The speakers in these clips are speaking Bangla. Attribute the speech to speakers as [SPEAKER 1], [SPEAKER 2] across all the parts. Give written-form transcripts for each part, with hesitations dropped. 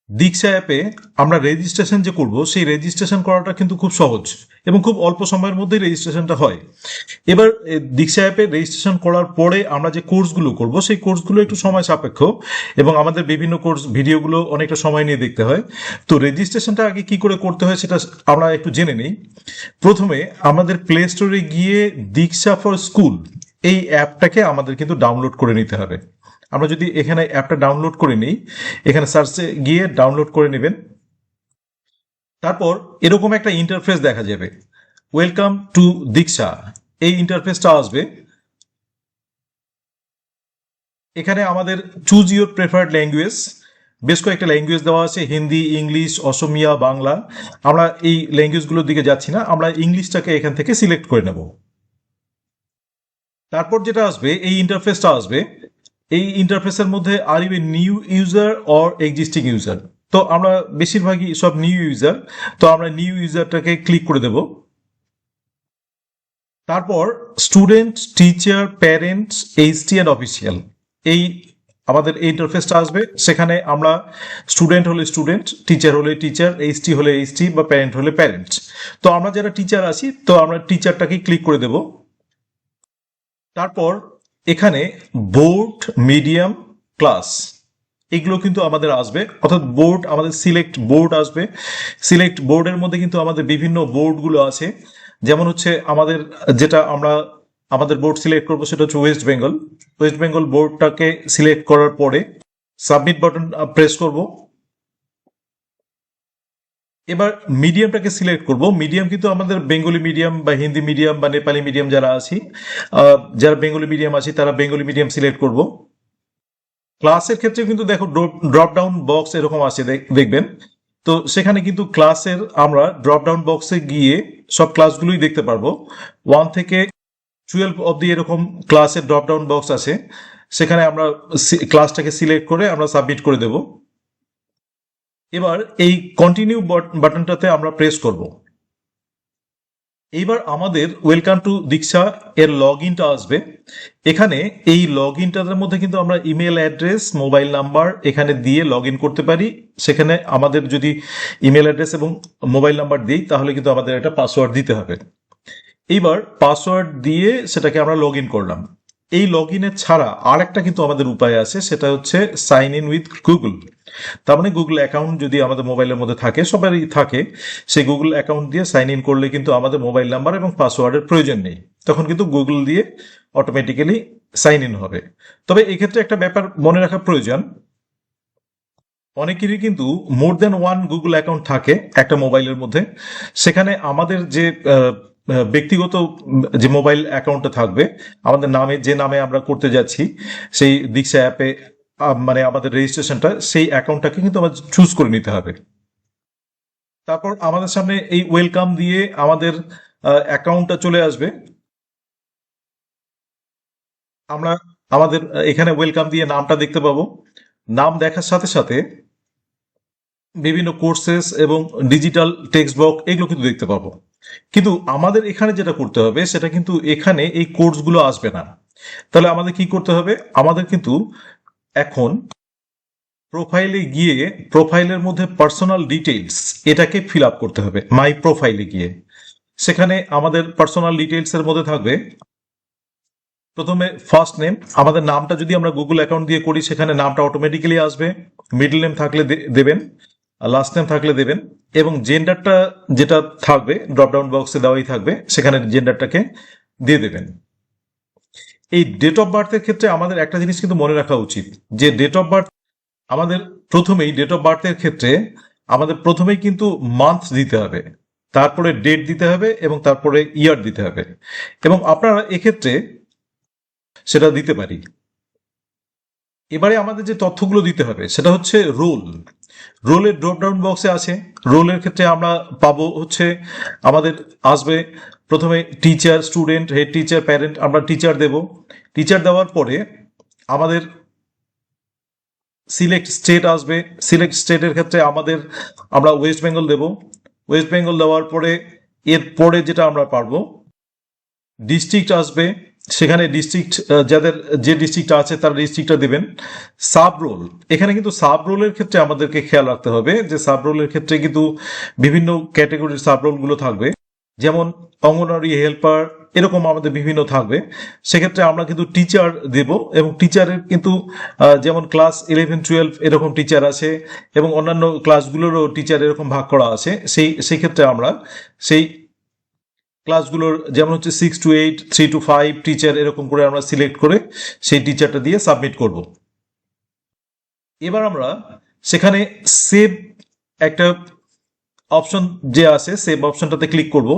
[SPEAKER 1] দীক্ষা অ্যাপে আমরা রেজিস্ট্রেশন যে করব সেই রেজিস্ট্রেশন করাটা কিন্তু খুব সহজ এবং খুব অল্প সময়ের মধ্যেই রেজিস্ট্রেশনটা হয়। এবার দীক্ষা অ্যাপে রেজিস্ট্রেশন করার পরে আমরা যে কোর্সগুলো করব সেই কোর্সগুলো একটু সময় সাপেক্ষ এবং আমাদের বিভিন্ন কোর্স ভিডিওগুলো অনেকটা সময় নিয়ে দেখতে হয়। তো রেজিস্ট্রেশনটা আগে কি করে করতে হয় সেটা আমরা একটু জেনে নিই। প্রথমে আমাদের প্লে স্টোরে গিয়ে দীক্ষা ফর স্কুল এই অ্যাপটাকে আমাদের কিন্তু ডাউনলোড করে নিতে হবে। আমরা যদি এখানে অ্যাপটা ডাউনলোড করে নিই, এখানে সার্চে গিয়ে ডাউনলোড করে নেবেন। তারপর এরকম একটা ইন্টারফেস দেখা যাবে, ওয়েলকাম টু দীক্ষা, এই ইন্টারফেসটা আসবে। এখানে আমাদের চুজ ইউর প্রেফার্ড ল্যাঙ্গুয়েজ, বেশ কয়েকটা ল্যাঙ্গুয়েজ দেওয়া আছে, হিন্দি, ইংলিশ, অসমিয়া, বাংলা। আমরা এই ল্যাঙ্গুয়েজগুলোর দিকে যাচ্ছি না, আমরা ইংলিশটাকে এখান থেকে সিলেক্ট করে নেব। তারপর যেটা আসবে, এই ইন্টারফেসটা আসবে। এই ইন্টারফেসের মধ্যে are you a new user or existing user, তো আমরা বেশিরভাগই সব নিউ ইউজার, তো আমরা নিউ ইউজারটাকে ক্লিক করে দেব। তারপর student, teacher, parents, HT and official, এই আমাদের এই ইন্টারফেসটা আসবে। সেখানে আমরা স্টুডেন্ট হলে স্টুডেন্ট, টিচার হলে টিচার, এইচটি হলে এইচটি বা প্যারেন্ট হলে প্যারেন্টস। তো আমরা যারা টিচার আছি তো আমরা টিচারটাকে ক্লিক করে দেব। তারপর এখানে বোর্ড, মিডিয়াম, ক্লাস, এগুলো কিন্তু আমাদের আসবে, অর্থাৎ বোর্ড আমাদের সিলেক্ট বোর্ড আসবে। সিলেক্ট বোর্ডের মধ্যে কিন্তু আমাদের বিভিন্ন বোর্ডগুলো আছে, যেমন হচ্ছে আমাদের যেটা আমরা আমাদের বোর্ড সিলেক্ট করবো সেটা হচ্ছে ওয়েস্ট বেঙ্গল। ওয়েস্ট বেঙ্গল বোর্ডটাকে সিলেক্ট করার পরে সাবমিট বাটন প্রেস করব। এবার মিডিয়ামটাকে সিলেক্ট করব। মিডিয়াম কিন্তু আমাদের বেঙ্গলি মিডিয়াম বা হিন্দি মিডিয়াম বা নেপালি মিডিয়াম যারা আছি, যারা বেঙ্গলি মিডিয়াম আছি তারা বেঙ্গলি মিডিয়াম সিলেক্ট করব। ক্লাসের ক্ষেত্রে কিন্তু দেখো ড্রপ ডাউন বক্স এরকম আছে, দেখবেন। তো সেখানে কিন্তু ক্লাসের আমরা ড্রপ ডাউন বক্সে গিয়ে সব ক্লাসগুলোই দেখতে পারবো। 1 থেকে 12 অব্দি এরকম ক্লাসের ড্রপ ডাউন বক্স আছে, সেখানে আমরা ক্লাসটাকে সিলেক্ট করে আমরা সাবমিট করে দেব। এবার এই কন্টিনিউ বাটনটাতে আমরা প্রেস করব। এইবার আমাদের ওয়েলকাম টু দীক্ষা এর লগ ইনটা আসবে। এখানে এই লগ ইনটার মধ্যে কিন্তু আমরা ইমেল অ্যাড্রেস, মোবাইল নাম্বার এখানে দিয়ে লগ ইন করতে পারি। সেখানে আমাদের যদি ইমেল অ্যাড্রেস এবং মোবাইল নাম্বার দিই তাহলে কিন্তু আমাদের একটা পাসওয়ার্ড দিতে হবে। এইবার পাসওয়ার্ড দিয়ে সেটাকে আমরা লগ ইন করলাম। এই লগ ইনের ছাড়া আর একটা কিন্তু আমাদের উপায় আছে, সেটা হচ্ছে সাইন ইন উইথ গুগল। তার মানে গুগল অ্যাকাউন্ট যদি আমাদের মোবাইলের মধ্যে থাকে, সবারই থাকে, সেই গুগল অ্যাকাউন্ট দিয়ে সাইন ইন করলে কিন্তু আমাদের মোবাইল নাম্বার এবং পাসওয়ার্ডের প্রয়োজন নেই, তখন কিন্তু গুগল দিয়ে অটোমেটিক্যালি সাইন ইন হবে। তবে এক্ষেত্রে একটা ব্যাপার মনে রাখা প্রয়োজন, অনেকেরই কিন্তু more than one Google account থাকে একটা মোবাইলের মধ্যে। সেখানে আমাদের যে ব্যক্তিগত যে মোবাইল অ্যাকাউন্টটা থাকবে, আমাদের নামে যে নামে আমরা করতে যাচ্ছি সেই দীক্ষা অ্যাপে, মানে আমাদের রেজিস্ট্রেশনটা, সেই অ্যাকাউন্টটাকে কিন্তু আমাদের চুজ করে নিতে হবে। তারপর আমাদের সামনে এই ওয়েলকাম দিয়ে আমাদের অ্যাকাউন্টটা চলে আসবে। আমরা আমাদের এখানে ওয়েলকাম দিয়ে নামটা দেখতে পাবো। নাম দেখার সাথে সাথে বিভিন্ন কোর্সেস এবং ডিজিটাল টেক্সট বক্স এগুলো কিন্তু দেখতে পাবো। কিন্তু আমাদের এখানে যেটা করতে হবে সেটা কিন্তু এখানে এই কোর্সগুলো আসবে না। তাহলে আমাদের কি করতে হবে, আমাদের কিন্তু এখন প্রোফাইলে গিয়ে প্রোফাইলের মধ্যে পার্সোনাল ডিটেইলস এটাকে ফিল আপ করতে হবে। মাই প্রোফাইলে গিয়ে সেখানে আমাদের পার্সোনাল ডিটেইলস এর মধ্যে থাকবে প্রথমে ফার্স্ট নেম, আমাদের নামটা যদি আমরা গুগল অ্যাকাউন্ট দিয়ে করি সেখানে নামটা অটোমেটিক্যালি আসবে। মিডল নেম থাকলে দেবেন, লাস্ট নেম থাকলে দেবেন, এবং জেন্ডারটা যেটা থাকবে ড্রপডাউন বক্সে দেওয়াই থাকবে, সেখানে জেন্ডারটাকে দিয়ে দেবেন। এই ডেট অফ বার্থের ক্ষেত্রে আমাদের একটা জিনিস কিন্তু মনে রাখা উচিত, যে ডেট অফ বার্থ আমাদের প্রথমেই ডেট অফ বার্থের ক্ষেত্রে আমাদের প্রথমেই কিন্তু মান্থ দিতে হবে, তারপরে ডেট দিতে হবে এবং তারপরে ইয়ার দিতে হবে, এবং আপনারা এক্ষেত্রে সেটা দিতে পারি। এবারে আমাদের যে তথ্যগুলো দিতে হবে সেটা হচ্ছে রোল। রোলের ড্রপডাউন বক্সে আছে, রোলের ক্ষেত্রে আমরা পাবো হচ্ছে আমাদের আসবে প্রথমে teacher, student, head teacher, parent, আমরা টিচার দেব। টিচার দেওয়ার পরে আমাদের সিলেক্ট স্টেট আসবে। সিলেক্ট স্টেটের ক্ষেত্রে আমরা ওয়েস্ট বেঙ্গল দেব। ওয়েস্ট বেঙ্গল দেওয়ার পরে এরপরে যেটা আমরা পারবো ডিস্ট্রিক্ট আসবে, সেখানে ডিস্ট্রিক্ট যাদের যে ডিস্ট্রিক্টটা আছে তারা ডিস্ট্রিক্টটা দিবেন। সাব রোল, এখানে কিন্তু সাব রোলের ক্ষেত্রে আমাদেরকে খেয়াল রাখতে হবে যে সাব রোলের ক্ষেত্রে কিন্তু বিভিন্ন ক্যাটাগরির সাব রোলগুলো থাকবে, যেমন অঙ্গনওয়াড়ি হেল্পার, এরকম আমাদের বিভিন্ন থাকবে। সেক্ষেত্রে আমরা কিন্তু টিচার দেব, এবং টিচারের কিন্তু যেমন ক্লাস 11-12 এরকম টিচার আছে, এবং অন্যান্য ক্লাসগুলোরও টিচার এরকম ভাগ করা আছে। সেই ক্ষেত্রে আমরা সেই ক্লাসগুলোর যেমন হচ্ছে 6 to 8, 3 to 5 টিচার এরকম করে আমরা সিলেক্ট করে সেই টিচারটা দিয়ে সাবমিট করব। এবার আমরা সেখানে সেভ একটা অপশন যে আছে, সেভ অপশনটাতে ক্লিক করব।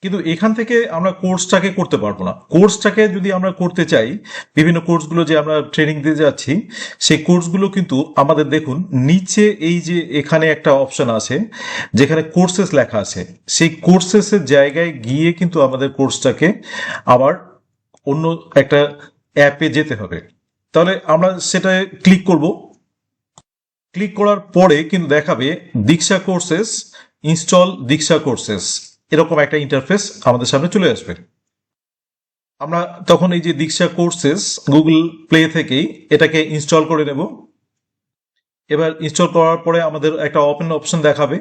[SPEAKER 1] কিন্তু এখান থেকে আমরা কোর্সটাকে করতে পারবো না। কোর্সটাকে যদি আমরা করতে চাই, বিভিন্ন কোর্সগুলো যে আমরা ট্রেনিং দিয়ে যাচ্ছি, সেই কোর্সগুলো কিন্তু আমাদের দেখুন নিচে এই যে এখানে একটা অপশন আছে যেখানে কোর্সেস লেখা আছে, সেই কোর্সেসের জায়গায় গিয়ে কিন্তু আমাদের কোর্সটাকে আবার অন্য একটা অ্যাপে যেতে হবে। তাহলে আমরা সেটা ক্লিক করব। ক্লিক করার পরে কিন্তু দেখাবে দীক্ষা কোর্সেস, ইনস্টল দীক্ষা কোর্সেস, এরকম একটা ইন্টারফেস আমাদের সামনে চলে আসবে। আমরা তখন এই যে দীক্ষা কোর্সেস গুগল প্লে থেকেই এটাকে ইনস্টল করে নেব। এবার ইনস্টল করার পরে আমাদের একটা ওপেন অপশন দেখাবে।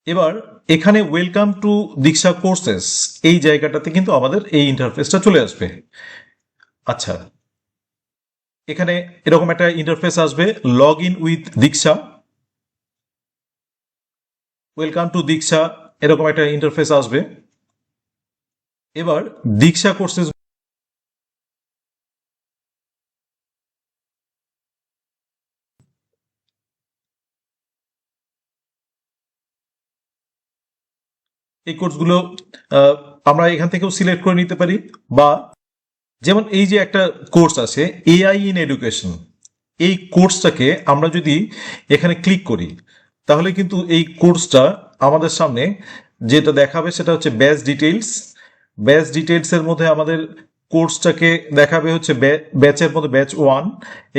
[SPEAKER 1] এবার এখানে ওয়েলকাম টু দীক্ষা কোর্সেস এই জায়গাটাতে কিন্তু আমাদের এই ইন্টারফেসটা চলে আসবে। আচ্ছা, এখানে এরকম একটা ইন্টারফেস আসবে, লগ ইন উইথ দীক্ষা, ওয়েলকাম টু দীক্ষা, এরকম একটা ইন্টারফেস আসবে। এবার দীক্ষা কোর্সেস এই কোর্সগুলো আমরা এখান থেকেও সিলেক্ট করে নিতে পারি, বা যেমন এই যে একটা কোর্স আছে এআই ইন এডুকেশন, এই কোর্সটাকে আমরা যদি এখানে ক্লিক করি তাহলে কিন্তু এই কোর্সটা আমাদের সামনে যেটা দেখাবে সেটা হচ্ছে ব্যাচ ডিটেইলস। ব্যাচ ডিটেইলস এর মধ্যে আমাদের কোর্সটাকে দেখাবে হচ্ছে ব্যাচের মধ্যে ব্যাচ 1,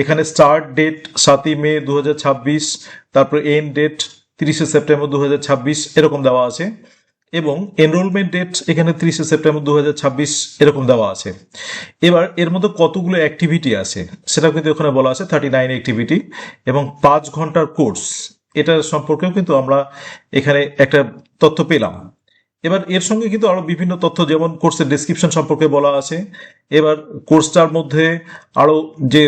[SPEAKER 1] এখানে স্টার্ট ডেট 7ই মে 2026, তারপর এন্ড ডেট 30শে সেপ্টেম্বর 2026 এরকম দেওয়া আছে, এবং এনরোলমেন্ট ডেট এখানে 30শে সেপ্টেম্বর 2026 এরকম দেওয়া আছে। এবার এর মধ্যে কতগুলো অ্যাক্টিভিটি আছে সেটা কিন্তু ওখানে বলা আছে 39 অ্যাক্টিভিটি, এবং 5 ঘন্টার কোর্স, এটা সম্পর্কেও কিন্তু আমরা এখানে একটা তথ্য পেলাম। এবার এর সঙ্গে কিন্তু আরো বিভিন্ন তথ্য, যেমন কোর্সের ডেসক্রিপশন সম্পর্কে বলা আছে। এবার কোর্সটার মধ্যে আরো যে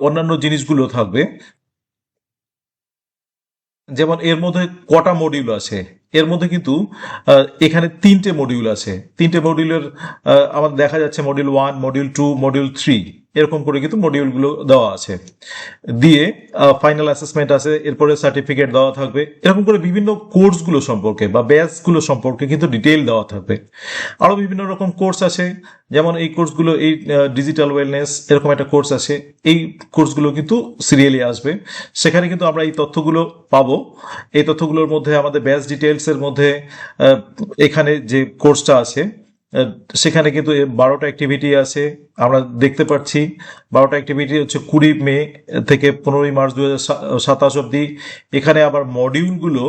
[SPEAKER 1] অন্যান্য জিনিসগুলো থাকবে, যেমন এর মধ্যে কটা মডিউল আছে, এর মধ্যে কিন্তু এখানে 3টে মডিউল আছে। 3টে মডিউলের আমাদের দেখা যাচ্ছে মডিউল 1, মডিউল 2, মডিউল 3 এরকম করে কিন্তু মডিউলগুলো দেওয়া আছে। দিয়ে ফাইনাল অ্যাসেসমেন্ট আছে, এরপরে সার্টিফিকেট দেওয়া থাকবে, এরকম করে বিভিন্ন কোর্সগুলো সম্পর্কে বা ব্যাচগুলো সম্পর্কে কিন্তু ডিটেইল দেওয়া থাকবে। আরো বিভিন্ন রকম কোর্স আছে, যেমন এই কোর্সগুলো, এই ডিজিটাল ওয়েলনেস এরকম একটা কোর্স আছে, এই কোর্সগুলো কিন্তু সিরিয়ালি আসবে। সেখানে কিন্তু আমরা এই তথ্যগুলো পাবো। এই তথ্যগুলোর মধ্যে আমাদের ব্যাচ ডিটেলস এর মধ্যে এখানে যে কোর্সটা আছে সেখানে কিন্তু 12টা অ্যাক্টিভিটি আছে আমরা দেখতে পাচ্ছি। 12টা অ্যাক্টিভিটি হচ্ছে 20 মে থেকে 15ই মার্চ 2027 অব্দি। এখানে আবার মডিউলগুলো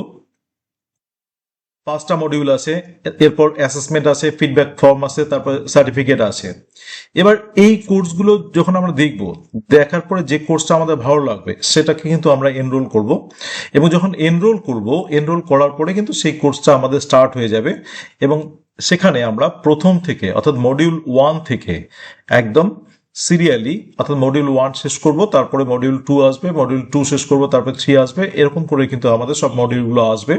[SPEAKER 1] 5টা মডিউল আছে, এরপর অ্যাসেসমেন্ট আছে, ফিডব্যাক ফর্ম আছে, তারপর সার্টিফিকেট আছে। এবার এই কোর্সগুলো যখন আমরা দেখব, দেখার পরে যে কোর্সটা আমাদের ভালো লাগবে সেটাকে কিন্তু আমরা এনরোল করব, এবং যখন এনরোল করব, এনরোল করার পরে কিন্তু সেই কোর্সটা আমাদের স্টার্ট হয়ে যাবে, এবং সেখানে আমরা প্রথম থেকে অর্থাৎ মডিউল 1 থেকে একদম সিরিয়ালি, অর্থাৎ মডিউল 1 শেষ করব, তারপরে মডিউল 2 আসবে, মডিউল 2 শেষ করব, তারপরে 3 আসবে, এরকম করে কিন্তু আমাদের সব মডিউলগুলো আসবে।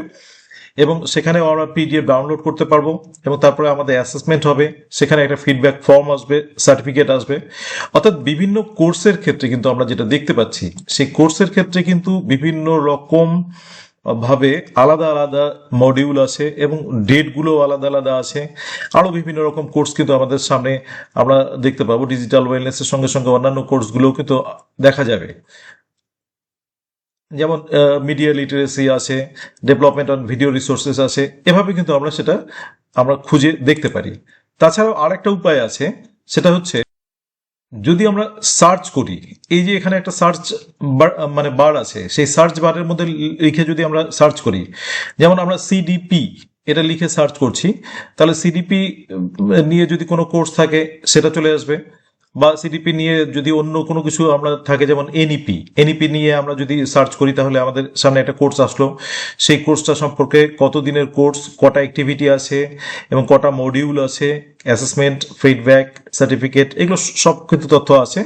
[SPEAKER 1] এবং সেখানে আমরা পিডিএফ ডাউনলোড করতে পারবো, এবং তারপরে আমাদের অ্যাসেসমেন্ট হবে, সেখানে একটা ফিডব্যাক ফর্ম আসবে, সার্টিফিকেট আসবে। অর্থাৎ বিভিন্ন কোর্সের ক্ষেত্রে কিন্তু আমরা যেটা দেখতে পাচ্ছি, সেই কোর্সের ক্ষেত্রে কিন্তু বিভিন্ন রকম ভাবে আলাদা আলাদা মডিউল আছে, এবং ডেটগুলো আলাদা আলাদা আছে। আরো বিভিন্ন রকম কোর্স কিন্তু আমাদের সামনে আমরা দেখতে পাবো। ডিজিটাল ওয়েলনেসের সঙ্গে সঙ্গে অন্যান্য কোর্সগুলোও কিন্তু দেখা যাবে। যেমন মিডিয়া লিটারেসি আছে, ডেভেলপমেন্ট অন ভিডিও রিসোর্সেস আছে, এভাবে কিন্তু আমরা খুঁজে দেখতে পারি। তাছাড়াও আরেকটা উপায় আছে, সেটা হচ্ছে যদি আমরা সার্চ করি, এই যে এখানে একটা সার্চ মানে বার আছে, সেই সার্চ বারের মধ্যে লিখে যদি আমরা সার্চ করি, যেমন আমরা সিডিপি এটা লিখে সার্চ করছি, তাহলে সিডিপি নিয়ে যদি কোনো কোর্স থাকে সেটা চলে আসবে, বা সিডিপি নিয়ে যদি অন্য কোনো কিছু আমরা থাকে, যেমন এনইপি নিয়ে আমরা যদি সার্চ করি, তাহলে আমাদের সামনে একটা কোর্স আসলো। সেই কোর্সটা সম্পর্কে কত দিনের কোর্স, কটা অ্যাক্টিভিটি আছে এবং কটা মডিউল আছে, অ্যাসেসমেন্ট, ফিডব্যাক, সার্টিফিকেট, এগুলো সব কিন্তু তথ্য আছে।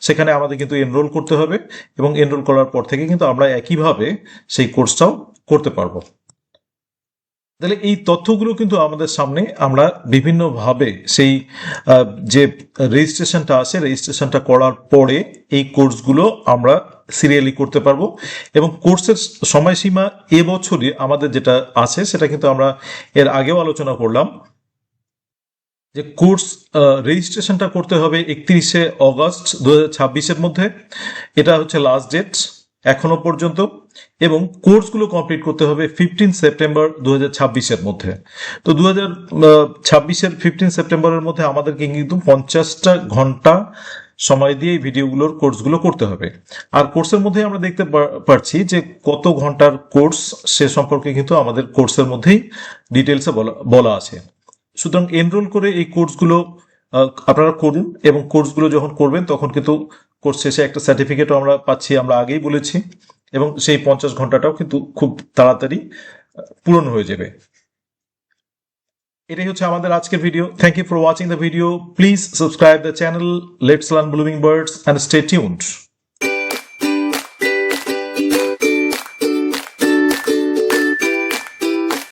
[SPEAKER 1] সেখানে আমাদের কিন্তু এনরোল করতে হবে, এবং এনরোল করার পর থেকে কিন্তু আমরা একইভাবে সেই কোর্সটাও করতে পারবো। তাহলে এই তথ্যগুলো কিন্তু আমাদের সামনে আমরা বিভিন্নভাবে সেই যে রেজিস্ট্রেশনটা আছে, রেজিস্ট্রেশনটা করার পরে এই কোর্সগুলো আমরা সিরিয়ালি করতে পারবো। এবং কোর্সের সময়সীমা এবছরই আমাদের যেটা আছে, সেটা কিন্তু আমরা এর আগেও আলোচনা করলাম, যে কোর্স রেজিস্ট্রেশনটা করতে হবে 31শে অগস্ট 2026-এর মধ্যে। এটা হচ্ছে লাস্ট ডেট এখনো পর্যন্ত। এবং কোর্সগুলো কমপ্লিট করতে হবে 15 সেপ্টেম্বর 2026-এর মধ্যে। তো 2026-এর 15 সেপ্টেম্বরের মধ্যে আমাদেরকে কিন্তু 50টা ঘন্টা সময় দিয়ে এই ভিডিওগুলোর কোর্সগুলো করতে হবে। আর কোর্সের মধ্যে আমরা দেখতে পারছি যে কত ঘন্টার কোর্স, সে সম্পর্কে কিন্তু আমাদের কোর্সের মধ্যেই ডিটেলসে বলা আছে। সুতরাং এনরোল করে এই কোর্সগুলো আপনারা করুন, এবং কোর্সগুলো যখন করবেন তখন কিন্তু কোর্স শেষে একটা সার্টিফিকেটও আমরা পাচ্ছি, আমরা আগেই বলেছি, এবং সেই 50 ঘন্টাটাও কিন্তু খুব তাড়াতাড়ি পূরণ হয়ে যাবে। এটাই হচ্ছে আমাদের আজকের video. Thank you for watching the video. Please subscribe the channel Let's Learn Blooming Birds and stay tuned.